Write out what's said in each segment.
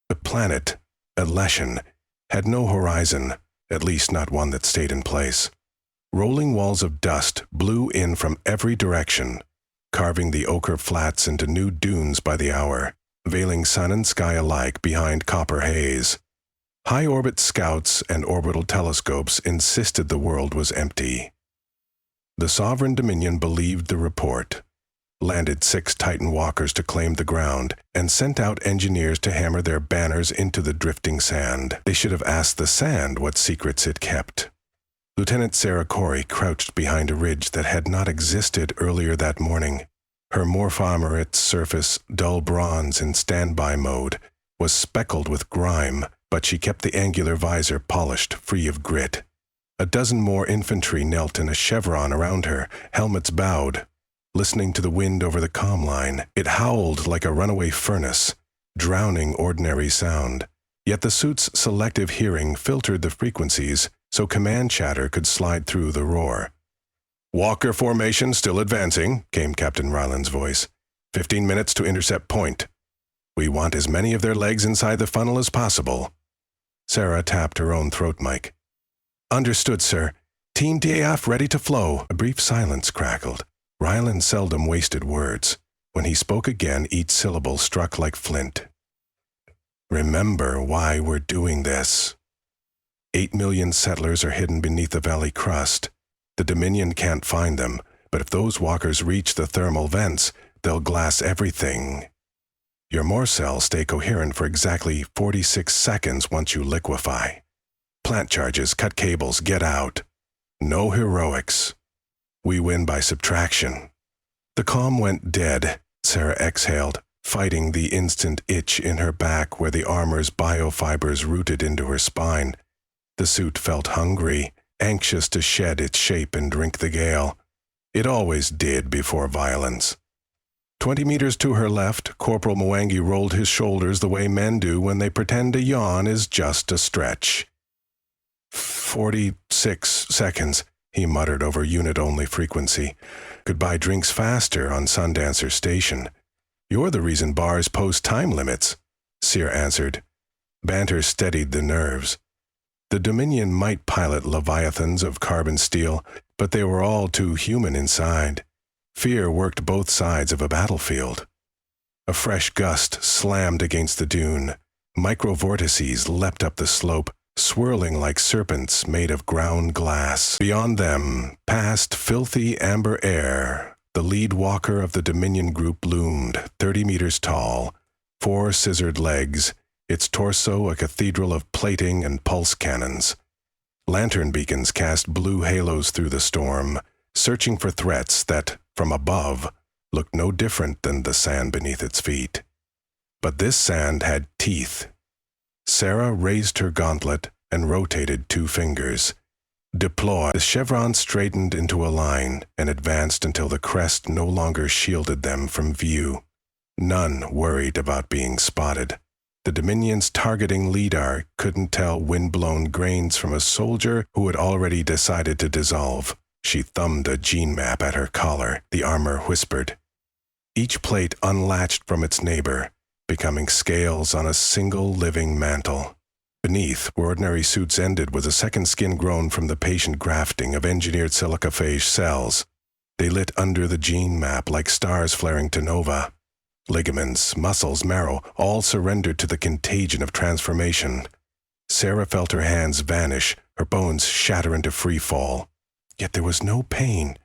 The planet, Eleshin, had no horizon, at least not one that stayed in place. Rolling walls of dust blew in from every direction, carving the ochre flats into new dunes by the hour, veiling sun and sky alike behind copper haze. High-orbit scouts and orbital telescopes insisted the world was empty. The Sovereign Dominion believed the report, landed 6 Titan walkers to claim the ground, and sent out engineers to hammer their banners into the drifting sand. They should have asked the sand what secrets it kept. Lieutenant Sarah Corey crouched behind a ridge that had not existed earlier that morning. Her Morph armor, its surface, dull bronze in standby mode, was speckled with grime, but she kept the angular visor polished, free of grit. A dozen more infantry knelt in a chevron around her, helmets bowed, listening to the wind over the comm line. It howled like a runaway furnace, drowning ordinary sound. Yet the suit's selective hearing filtered the frequencies so command chatter could slide through the roar. "Walker formation still advancing," came Captain Ryland's voice. 15 minutes to intercept point. We want as many of their legs inside the funnel as possible." Sarah tapped her own throat mic. "Understood, sir. Team DAF ready to flow." A brief silence crackled. Ryland seldom wasted words. When he spoke again, each syllable struck like flint. "Remember why we're doing this. 8 million settlers are hidden beneath the valley crust. The Dominion can't find them, but if those walkers reach the thermal vents, they'll glass everything. Your Morph cells stay coherent for exactly 46 seconds once you liquefy. Plant charges, cut cables, get out. No heroics. We win by subtraction." The comm went dead. Sarah exhaled, fighting the instant itch in her back where the armor's biofibers rooted into her spine. The suit felt hungry, anxious to shed its shape and drink the gale. It always did before violence. 20 meters to her left, Corporal Mwangi rolled his shoulders the way men do when they pretend a yawn is just a stretch. 46 seconds, he muttered over unit-only frequency. "Could buy drinks faster on Sundancer Station." "You're the reason bars post time limits," Sear answered. Banter steadied the nerves. The Dominion might pilot leviathans of carbon steel, but they were all too human inside. Fear worked both sides of a battlefield. A fresh gust slammed against the dune. Microvortices leapt up the slope, swirling like serpents made of ground glass. Beyond them, past filthy amber air, the lead walker of the Dominion group loomed, 30 meters tall, 4 scissored legs, its torso a cathedral of plating and pulse cannons. Lantern beacons cast blue halos through the storm, searching for threats that, from above, looked no different than the sand beneath its feet. But this sand had teeth. Sarah raised her gauntlet and rotated 2 fingers. "Deploy." The chevron straightened into a line and advanced until the crest no longer shielded them from view. None worried about being spotted. The Dominion's targeting LIDAR couldn't tell wind-blown grains from a soldier who had already decided to dissolve. She thumbed a gene map at her collar. The armor whispered. Each plate unlatched from its neighbor, becoming scales on a single living mantle. Beneath, where ordinary suits ended, was a second skin grown from the patient grafting of engineered silicophage cells. They lit under the gene map like stars flaring to nova. Ligaments, muscles, marrow, all surrendered to the contagion of transformation. Sarah felt her hands vanish, her bones shatter into free fall. Yet there was no pain.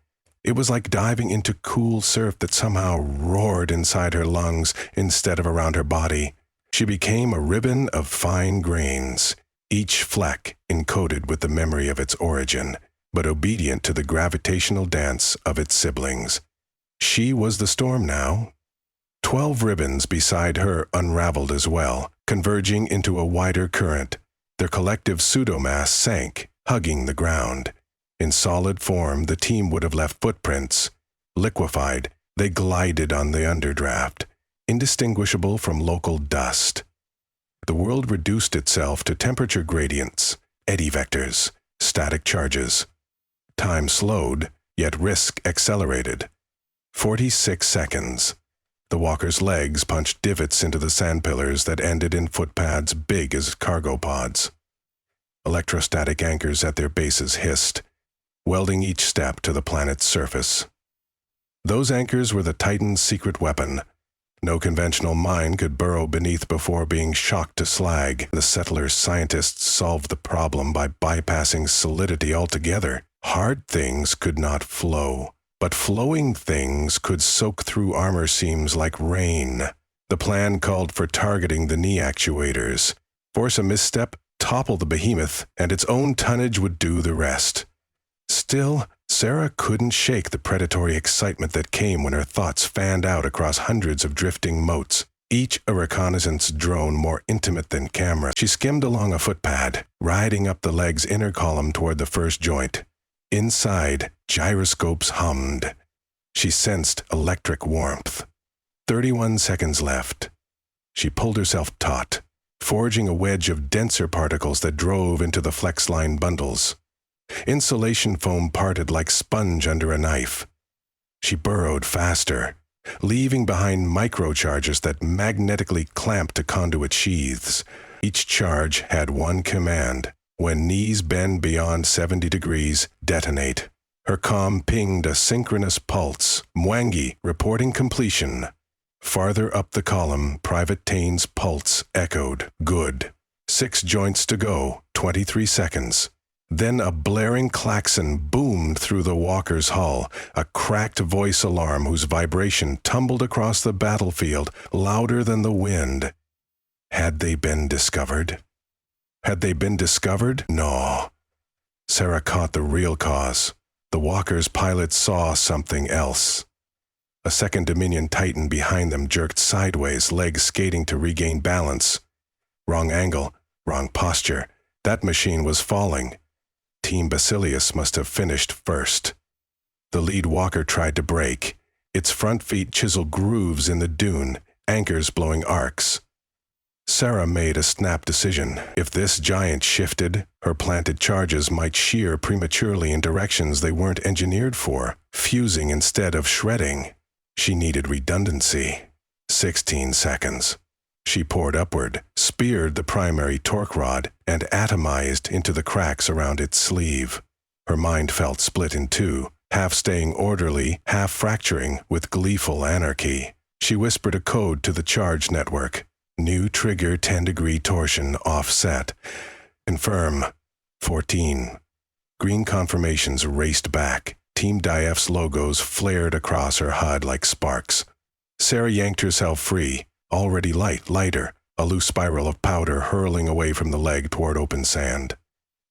It was like diving into cool surf that somehow roared inside her lungs instead of around her body. She became a ribbon of fine grains, each fleck encoded with the memory of its origin, but obedient to the gravitational dance of its siblings. She was the storm now. 12 ribbons beside her unraveled as well, converging into a wider current. Their collective pseudomass sank, hugging the ground. In solid form, the team would have left footprints. Liquefied, they glided on the underdraft, indistinguishable from local dust. The world reduced itself to temperature gradients, eddy vectors, static charges. Time slowed, yet risk accelerated. 46 seconds. The walker's legs punched divots into the sand pillars that ended in footpads big as cargo pods. Electrostatic anchors at their bases hissed, welding each step to the planet's surface. Those anchors were the Titan's secret weapon. No conventional mine could burrow beneath before being shocked to slag. The settlers' scientists solved the problem by bypassing solidity altogether. Hard things could not flow, but flowing things could soak through armor seams like rain. The plan called for targeting the knee actuators. Force a misstep, topple the behemoth, and its own tonnage would do the rest. Still, Sarah couldn't shake the predatory excitement that came when her thoughts fanned out across hundreds of drifting motes, each a reconnaissance drone more intimate than camera. She skimmed along a footpad, riding up the leg's inner column toward the first joint. Inside, gyroscopes hummed. She sensed electric warmth. 31 seconds left. She pulled herself taut, forging a wedge of denser particles that drove into the flex-line bundles. Insulation foam parted like sponge under a knife. She burrowed faster, leaving behind microcharges that magnetically clamped to conduit sheaths. Each charge had one command: when knees bend beyond 70 degrees, detonate. Her comm pinged a synchronous pulse. Mwangi reporting completion. Farther up the column, Private Tane's pulse echoed. Good. 6 joints to go, 23 seconds. Then a blaring klaxon boomed through the walker's hull, a cracked voice alarm whose vibration tumbled across the battlefield, louder than the wind. Had they been discovered? Had they been discovered? No. Sarah caught the real cause. The walker's pilots saw something else. A second Dominion Titan behind them jerked sideways, legs skating to regain balance. Wrong angle, wrong posture. That machine was falling. Team Basilius must have finished first. The lead walker tried to brake. Its front feet chiseled grooves in the dune, anchors blowing arcs. Sarah made a snap decision. If this giant shifted, her planted charges might shear prematurely in directions they weren't engineered for, fusing instead of shredding. She needed redundancy. 16 seconds. She poured upward, speared the primary torque rod, and atomized into the cracks around its sleeve. Her mind felt split in two, half staying orderly, half fracturing with gleeful anarchy. She whispered a code to the charge network. New trigger 10-degree torsion offset. Confirm. 14. Green confirmations raced back. Team Dief's logos flared across her HUD like sparks. Sarah yanked herself free. Already lighter, a loose spiral of powder hurling away from the leg toward open sand.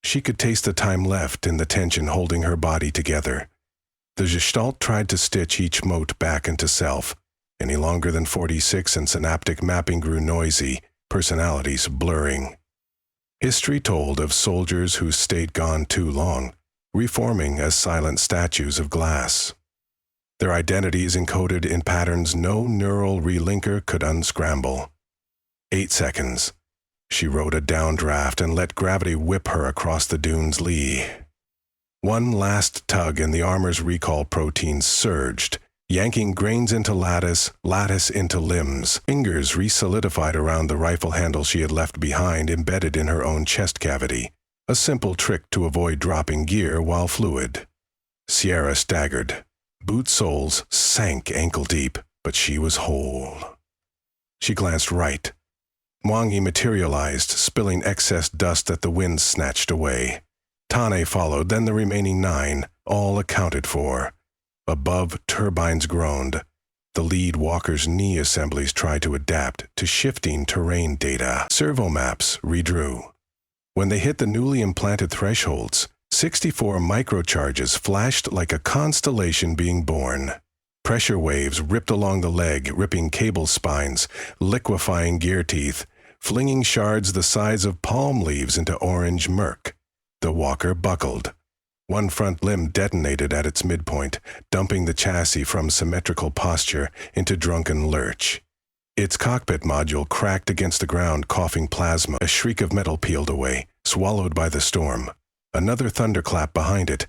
She could taste the time left in the tension holding her body together. The Gestalt tried to stitch each mote back into self. Any longer than 46 and synaptic mapping grew noisy, personalities blurring. History told of soldiers who stayed gone too long, reforming as silent statues of glass. Their identities encoded in patterns no neural relinker could unscramble. 8 seconds. She rode a downdraft and let gravity whip her across the dune's lee. One last tug and the armor's recall proteins surged, yanking grains into lattice, lattice into limbs. Fingers re-solidified around the rifle handle she had left behind, embedded in her own chest cavity. A simple trick to avoid dropping gear while fluid. Sierra staggered. Boot soles sank ankle-deep, but she was whole. She glanced right. Mwangi materialized, spilling excess dust that the wind snatched away. Tane followed, then the remaining 9, all accounted for. Above, turbines groaned. The lead walker's knee assemblies tried to adapt to shifting terrain data. Servo maps redrew. When they hit the newly implanted thresholds, 64 microcharges flashed like a constellation being born. Pressure waves ripped along the leg, ripping cable spines, liquefying gear teeth, flinging shards the size of palm leaves into orange murk. The walker buckled. One front limb detonated at its midpoint, dumping the chassis from symmetrical posture into drunken lurch. Its cockpit module cracked against the ground, coughing plasma. A shriek of metal peeled away, swallowed by the storm. Another thunderclap behind it.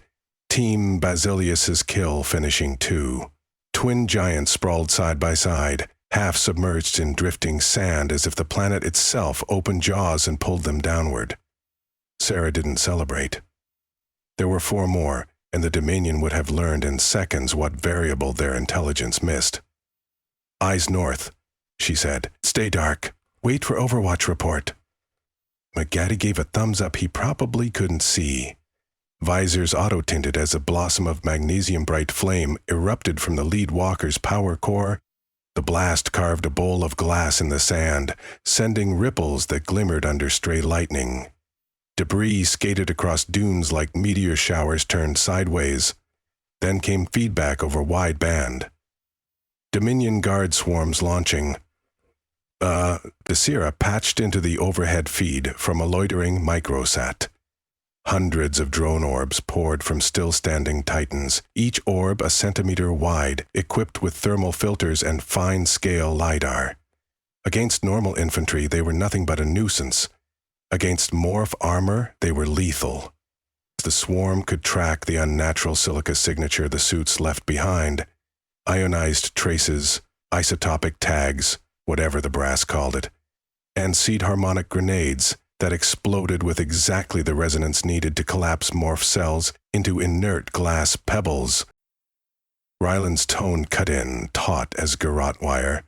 Team Basilius's kill finishing 2. Twin giants sprawled side by side, half submerged in drifting sand as if the planet itself opened jaws and pulled them downward. Sarah didn't celebrate. There were 4 more, and the Dominion would have learned in seconds what variable their intelligence missed. "Eyes north," she said. "Stay dark. Wait for Overwatch report." McGaddy gave a thumbs up he probably couldn't see. Visors auto-tinted as a blossom of magnesium-bright flame erupted from the lead walker's power core. The blast carved a bowl of glass in the sand, sending ripples that glimmered under stray lightning. Debris skated across dunes like meteor showers turned sideways. Then came feedback over wide band. Dominion guard swarms launching. The Sierra patched into the overhead feed from a loitering microsat. Hundreds of drone orbs poured from still-standing Titans, each orb a centimeter wide, equipped with thermal filters and fine-scale LiDAR. Against normal infantry, they were nothing but a nuisance. Against Morph armor, they were lethal. The swarm could track the unnatural silica signature the suits left behind. Ionized traces, isotopic tags, whatever the brass called it, and seed harmonic grenades that exploded with exactly the resonance needed to collapse Morph cells into inert glass pebbles. Ryland's tone cut in, taut as garrote wire.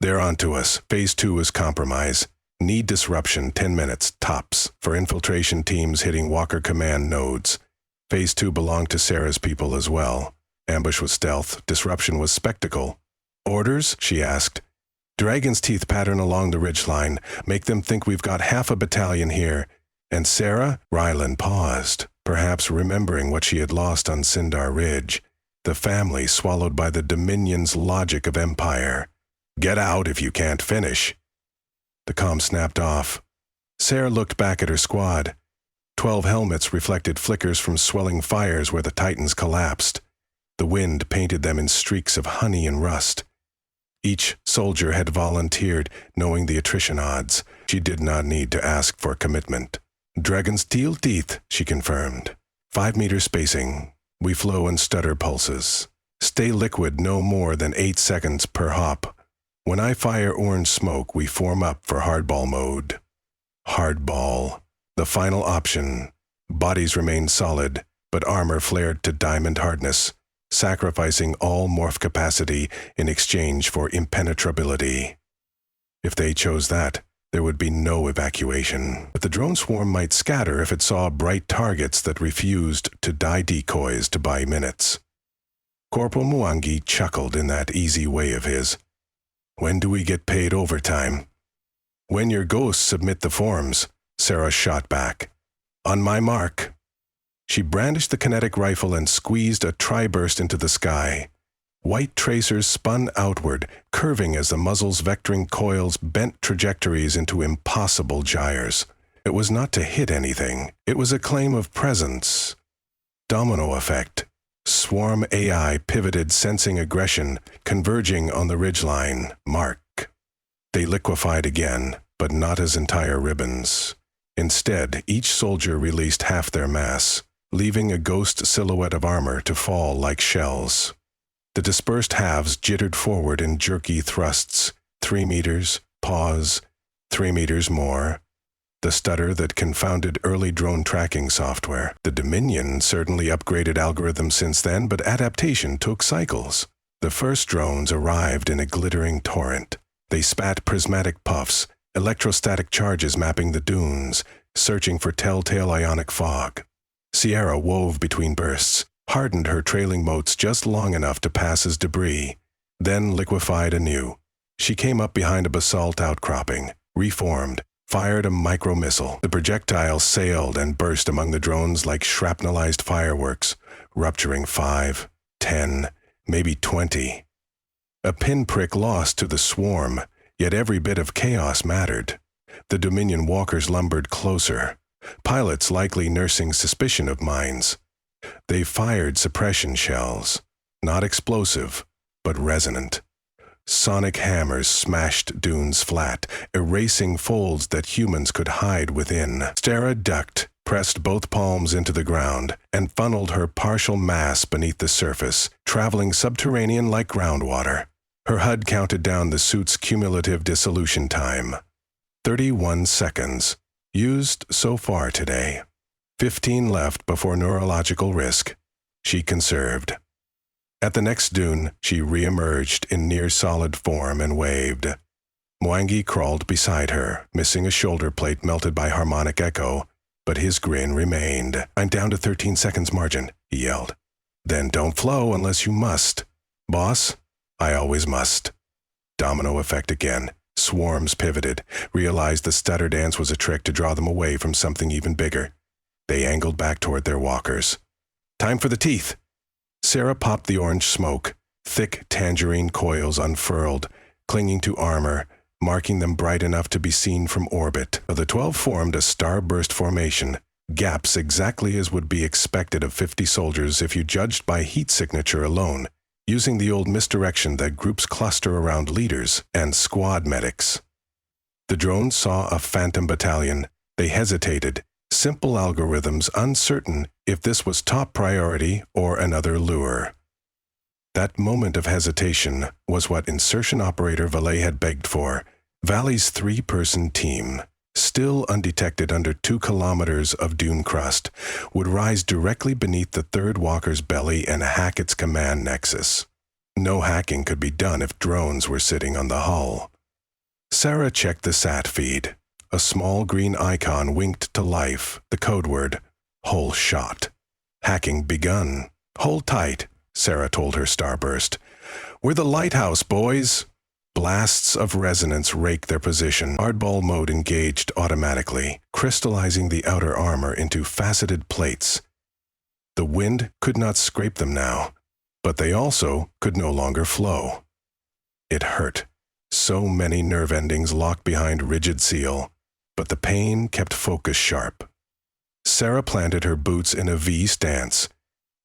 "They're onto us. Phase 2 is compromise. Need disruption 10 minutes, tops, for infiltration teams hitting Walker Command nodes. Phase 2 belonged to Sarah's people as well. Ambush was stealth, disruption was spectacle." "Orders?" she asked. "Dragon's teeth pattern along the ridgeline. Make them think we've got half a battalion here. And Sarah?" Ryland paused, perhaps remembering what she had lost on Sindar Ridge. The family swallowed by the Dominion's logic of empire. "Get out if you can't finish." The comm snapped off. Sarah looked back at her squad. 12 helmets reflected flickers from swelling fires where the Titans collapsed. The wind painted them in streaks of honey and rust. Each soldier had volunteered, knowing the attrition odds. She did not need to ask for commitment. "Dragon's teeth," she confirmed. 5-meter spacing. We flow in stutter pulses. Stay liquid no more than 8 seconds per hop. When I fire orange smoke, we form up for hardball mode. Hardball. The final option. Bodies remained solid, but armor flared to diamond hardness, sacrificing all morph capacity in exchange for impenetrability. If they chose that, there would be no evacuation. But the drone swarm might scatter if it saw bright targets that refused to die decoys to buy minutes. Corporal Mwangi chuckled in that easy way of his. "When do we get paid overtime?" "When your ghosts submit the forms," Sarah shot back. "On my mark." She brandished the kinetic rifle and squeezed a tri-burst into the sky. White tracers spun outward, curving as the muzzle's vectoring coils bent trajectories into impossible gyres. It was not to hit anything. It was a claim of presence. Domino effect. Swarm AI pivoted, sensing aggression, converging on the ridgeline. Mark. They liquefied again, but not as entire ribbons. Instead, each soldier released half their mass, leaving a ghost silhouette of armor to fall like shells. The dispersed halves jittered forward in jerky thrusts. 3 meters, pause, 3 meters more. The stutter that confounded early drone tracking software. The Dominion certainly upgraded algorithms since then, but adaptation took cycles. The first drones arrived in a glittering torrent. They spat prismatic puffs, electrostatic charges mapping the dunes, searching for telltale ionic fog. Sierra wove between bursts, hardened her trailing motes just long enough to pass as debris, then liquefied anew. She came up behind a basalt outcropping, reformed, fired a micro-missile. The projectile sailed and burst among the drones like shrapnelized fireworks, rupturing 5, 10, maybe 20. A pinprick lost to the swarm, yet every bit of chaos mattered. The Dominion walkers lumbered closer, pilots likely nursing suspicion of mines. They fired suppression shells, not explosive, but resonant. Sonic hammers smashed dunes flat, erasing folds that humans could hide within. Sarah ducked, pressed both palms into the ground, and funneled her partial mass beneath the surface, traveling subterranean like groundwater. Her HUD counted down the suit's cumulative dissolution time. 31 seconds. Used so far today. 15 left before neurological risk. She conserved. At the next dune, she re-emerged in near-solid form and waved. Mwangi crawled beside her, missing a shoulder plate melted by harmonic echo, but his grin remained. "I'm down to 13 seconds margin," he yelled. "Then don't flow unless you must." "Boss, I always must." Domino effect again. Swarms pivoted, realized the stutter dance was a trick to draw them away from something even bigger. They angled back toward their walkers. "Time for the teeth!" Sarah popped the orange smoke. Thick tangerine coils unfurled, clinging to armor, marking them bright enough to be seen from orbit. The 12 formed a starburst formation, gaps exactly as would be expected of 50 soldiers if you judged by heat signature alone, using the old misdirection that groups cluster around leaders and squad medics. The drones saw a phantom battalion. They hesitated, simple algorithms uncertain if this was top priority or another lure. That moment of hesitation was what insertion operator Valet had begged for. Valley's 3-person team, still undetected under 2 kilometers of dune crust, would rise directly beneath the third walker's belly and hack its command nexus. No hacking could be done if drones were sitting on the hull. Sarah checked the sat feed. A small green icon winked to life, the code word, "Hole shot." "Hacking begun." "Hold tight," Sarah told her starburst. "We're the lighthouse, boys." Blasts of resonance raked their position. Hardball mode engaged automatically, crystallizing the outer armor into faceted plates. The wind could not scrape them now, but they also could no longer flow. It hurt. So many nerve endings locked behind rigid seal, but the pain kept focus sharp. Sarah planted her boots in a V stance.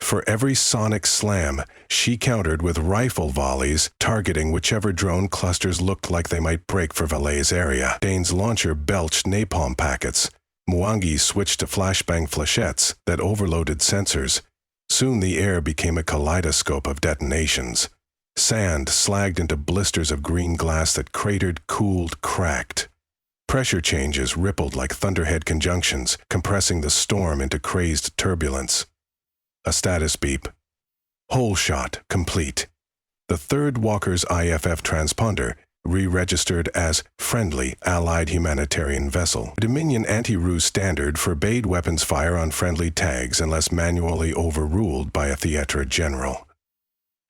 For every sonic slam, she countered with rifle volleys, targeting whichever drone clusters looked like they might break for Valet's area. Dane's launcher belched napalm packets. Mwangi switched to flashbang flechettes that overloaded sensors. Soon the air became a kaleidoscope of detonations. Sand slagged into blisters of green glass that cratered, cooled, cracked. Pressure changes rippled like thunderhead conjunctions, compressing the storm into crazed turbulence. A status beep. "Hole shot complete." The third walker's IFF transponder, re-registered as friendly Allied humanitarian vessel. Dominion anti-ruse standard forbade weapons fire on friendly tags unless manually overruled by a Theatre General.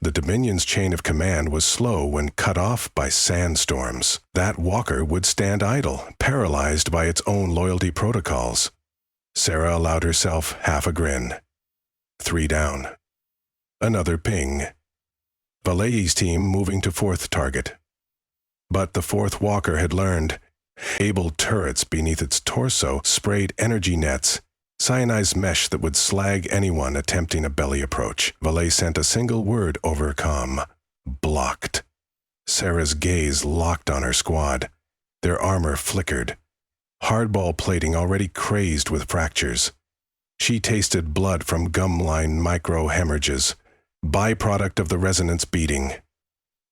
The Dominion's chain of command was slow when cut off by sandstorms. That walker would stand idle, paralyzed by its own loyalty protocols. Sarah allowed herself half a grin. 3 down. Another ping. Valet's team moving to 4th target. But the 4th walker had learned. Able turrets beneath its torso sprayed energy nets, cyanized mesh that would slag anyone attempting a belly approach. Valet sent a single word over comm. Blocked. Sarah's gaze locked on her squad. Their armor flickered. Hardball plating already crazed with fractures. She tasted blood from gum-line micro-hemorrhages, byproduct of the resonance beating.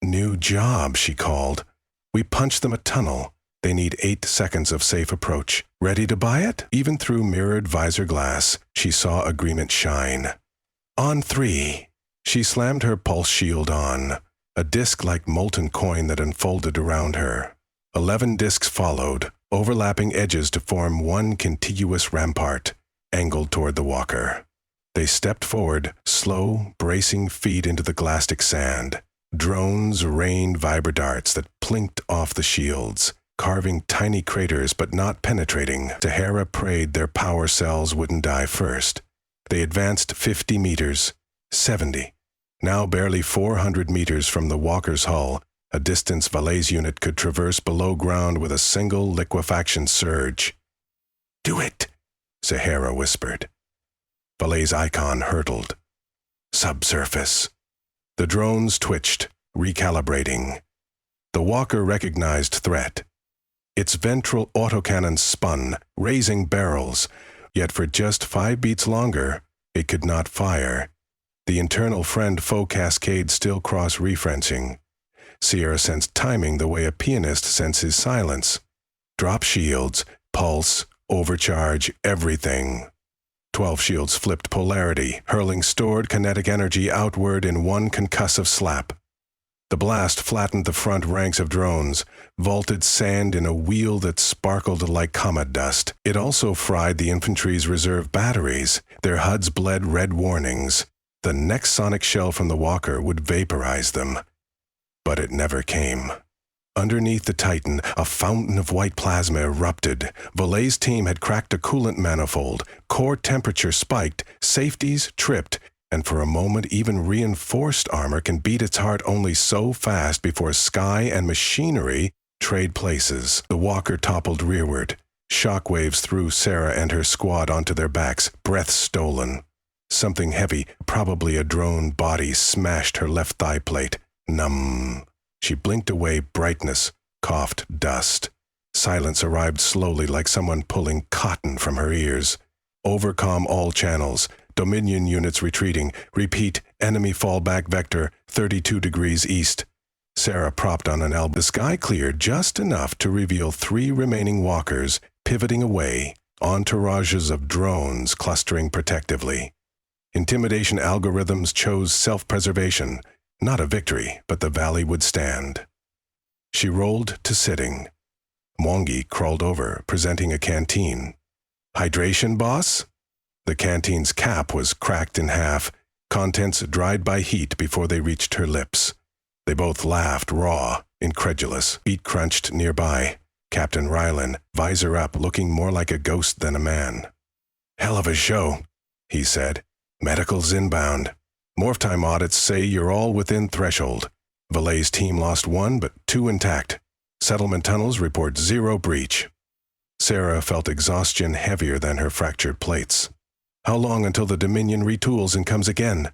"New job," she called. "We punched them a tunnel. They need 8 seconds of safe approach. Ready to buy it?" Even through mirrored visor glass, she saw agreement shine. "On 3. She slammed her pulse shield on, a disc like molten coin that unfolded around her. 11 discs followed, overlapping edges to form one contiguous rampart, angled toward the walker. They stepped forward, slow, bracing feet into the glastic sand. Drones rained vibra darts that plinked off the shields, carving tiny craters but not penetrating. Sahara prayed their power cells wouldn't die first. They advanced 50 meters, 70. Now barely 400 meters from the walker's hull, a distance Valet's unit could traverse below ground with a single liquefaction surge. "Do it," Sahara whispered. Valet's icon hurtled. Subsurface. The drones twitched, recalibrating. The walker recognized threat. Its ventral autocannon spun, raising barrels, yet for just 5 beats longer, it could not fire. The internal friend-foe cascade still cross-referencing. Sierra sensed timing the way a pianist senses silence. Drop shields, pulse, overcharge, everything. 12 shields flipped polarity, hurling stored kinetic energy outward in one concussive slap. The blast flattened the front ranks of drones, vaulted sand in a wheel that sparkled like comet dust. It also fried the infantry's reserve batteries. Their HUDs bled red warnings. The next sonic shell from the walker would vaporize them. But it never came. Underneath the Titan, a fountain of white plasma erupted. Valet's team had cracked a coolant manifold. Core temperature spiked, safeties tripped, and for a moment even reinforced armor can beat its heart only so fast before sky and machinery trade places. The walker toppled rearward. Shockwaves threw Sarah and her squad onto their backs, breath stolen. Something heavy, probably a drone body, smashed her left thigh plate. Numb. She blinked away brightness, coughed dust. Silence arrived slowly like someone pulling cotton from her ears. Overcom all channels. Dominion units retreating. Repeat, enemy fallback vector, 32 degrees east. Sarah propped on an elbow. The sky cleared just enough to reveal 3 remaining walkers, pivoting away, entourages of drones clustering protectively. Intimidation algorithms chose self-preservation. Not a victory, but the valley would stand. She rolled to sitting. Mwangi crawled over, presenting a canteen. Hydration, boss? The canteen's cap was cracked in half, contents dried by heat before they reached her lips. They both laughed, raw, incredulous. Feet crunched nearby. Captain Rylan, visor up, looking more like a ghost than a man. Hell of a show, he said. Medical's inbound. Morph time audits say you're all within threshold. Valet's team lost 1, but 2 intact. Settlement tunnels report 0 breach. Sarah felt exhaustion heavier than her fractured plates. How long until the Dominion retools and comes again?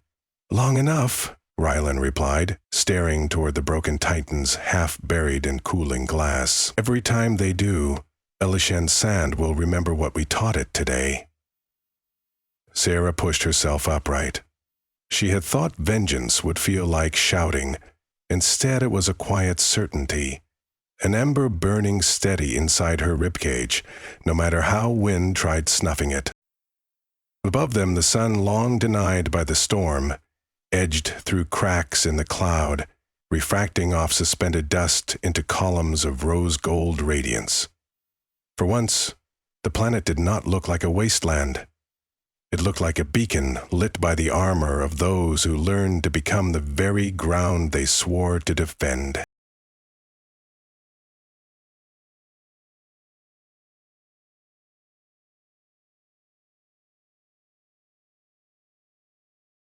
Long enough, Rylan replied, staring toward the broken Titans half buried in cooling glass. Every time they do, Elishan Sand will remember what we taught it today. Sarah pushed herself upright. She had thought vengeance would feel like shouting. Instead, it was a quiet certainty, an ember burning steady inside her ribcage, no matter how wind tried snuffing it. Above them, the sun, long denied by the storm, edged through cracks in the cloud, refracting off suspended dust into columns of rose-gold radiance. For once, the planet did not look like a wasteland. It looked like a beacon lit by the armor of those who learned to become the very ground they swore to defend.